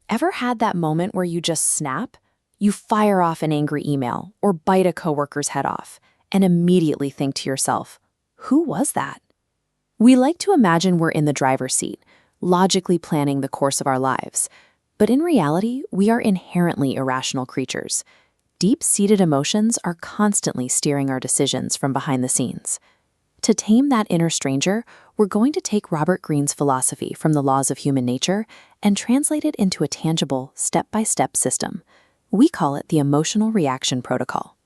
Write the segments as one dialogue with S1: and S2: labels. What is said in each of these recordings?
S1: Ever had that moment where you just snap? You fire off an angry email or bite a coworker's head off and immediately think to yourself, who was that? We like to imagine we're in the driver's seat, logically planning the course of our lives. But in reality, we are inherently irrational creatures. Deep-seated emotions are constantly steering our decisions from behind the scenes. To tame that inner stranger, we're going to take Robert Greene's philosophy from the laws of human nature and translate it into a tangible, step-by-step system. We call it the emotional reaction protocol.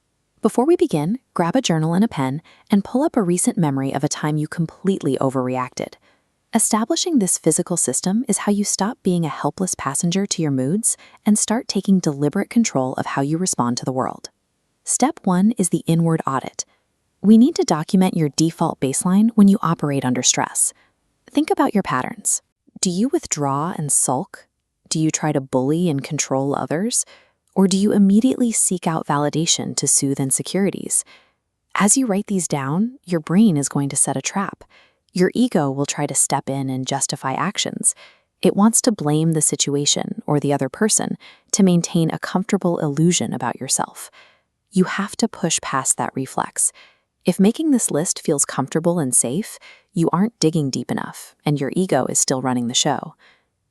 S1: Before we begin, grab a journal and a pen and pull up a recent memory of a time you completely overreacted. Establishing this physical system is how you stop being a helpless passenger to your moods and start taking deliberate control of how you respond to the world. Step 1 is the inward audit. We need to document your default baseline when you operate under stress. Think about your patterns. Do you withdraw and sulk? Do you try to bully and control others? Or do you immediately seek out validation to soothe insecurities? As you write these down, your brain is going to set a trap. Your ego will try to step in and justify actions. It wants to blame the situation or the other person to maintain a comfortable illusion about yourself. You have to push past that reflex. If making this list feels comfortable and safe, you aren't digging deep enough, and your ego is still running the show.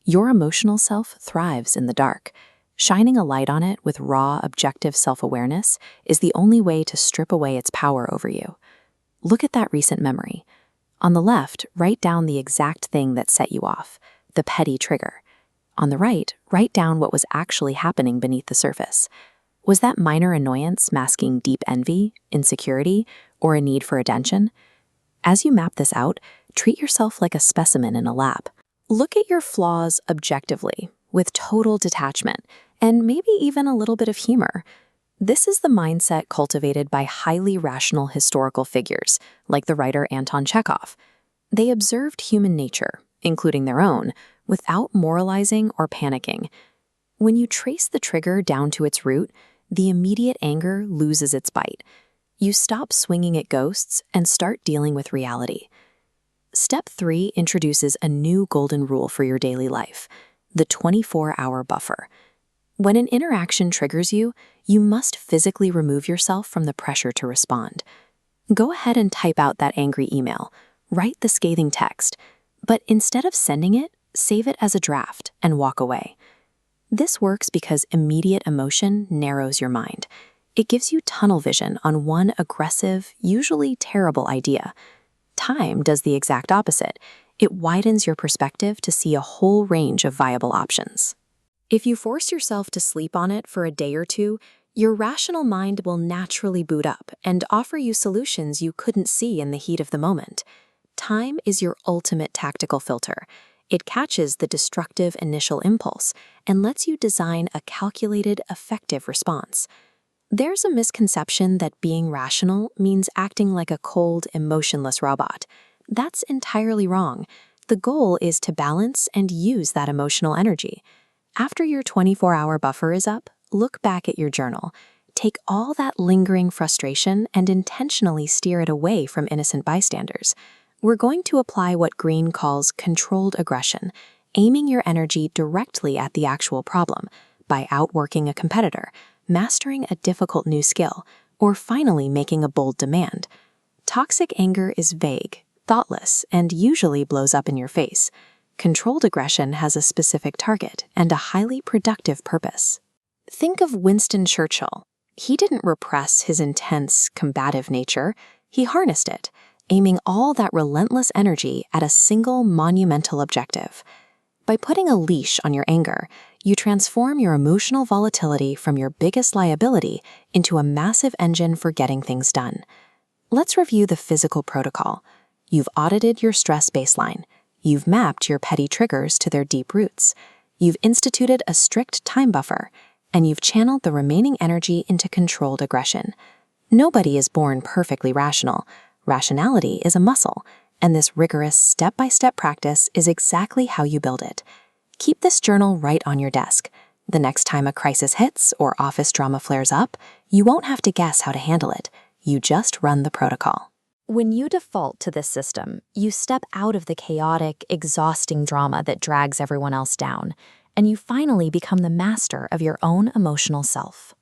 S1: Your emotional self thrives in the dark. Shining a light on it with raw, objective self-awareness is the only way to strip away its power over you. Look at that recent memory. On the left, write down the exact thing that set you off, the petty trigger. On the right, write down what was actually happening beneath the surface. Was that minor annoyance masking deep envy, insecurity, or a need for attention? As you map this out, treat yourself like a specimen in a lab. Look at your flaws objectively, with total detachment, and maybe even a little bit of humor. This is the mindset cultivated by highly rational historical figures, like the writer Anton Chekhov. They observed human nature, including their own, without moralizing or panicking. When you trace the trigger down to its root, the immediate anger loses its bite. You stop swinging at ghosts and start dealing with reality. Step 3 introduces a new golden rule for your daily life, the 24-hour buffer. When an interaction triggers you, you must physically remove yourself from the pressure to respond. Go ahead and type out that angry email, write the scathing text, but instead of sending it, save it as a draft and walk away. This works because immediate emotion narrows your mind. It gives you tunnel vision on one aggressive, usually terrible idea. Time does the exact opposite. It widens your perspective to see a whole range of viable options. If you force yourself to sleep on it for a day or two, your rational mind will naturally boot up and offer you solutions you couldn't see in the heat of the moment. Time is your ultimate tactical filter. It catches the destructive initial impulse and lets you design a calculated, effective response. There's a misconception that being rational means acting like a cold, emotionless robot. That's entirely wrong. The goal is to balance and use that emotional energy. After your 24-hour buffer is up, look back at your journal. Take all that lingering frustration and intentionally steer it away from innocent bystanders. We're going to apply what Greene calls controlled aggression, aiming your energy directly at the actual problem by outworking a competitor, mastering a difficult new skill, or finally making a bold demand. Toxic anger is vague, thoughtless, and usually blows up in your face. Controlled aggression has a specific target and a highly productive purpose. Think of Winston Churchill. He didn't repress his intense, combative nature. He harnessed it, aiming all that relentless energy at a single monumental objective. By putting a leash on your anger, you transform your emotional volatility from your biggest liability into a massive engine for getting things done. Let's review the physical protocol. You've audited your stress baseline. You've mapped your petty triggers to their deep roots. You've instituted a strict time buffer, and you've channeled the remaining energy into controlled aggression. Nobody is born perfectly rational. Rationality is a muscle, and this rigorous step-by-step practice is exactly how you build it. Keep this journal right on your desk. The next time a crisis hits or office drama flares up, you won't have to guess how to handle it. You just run the protocol. When you default to this system, you step out of the chaotic, exhausting drama that drags everyone else down, and you finally become the master of your own emotional self.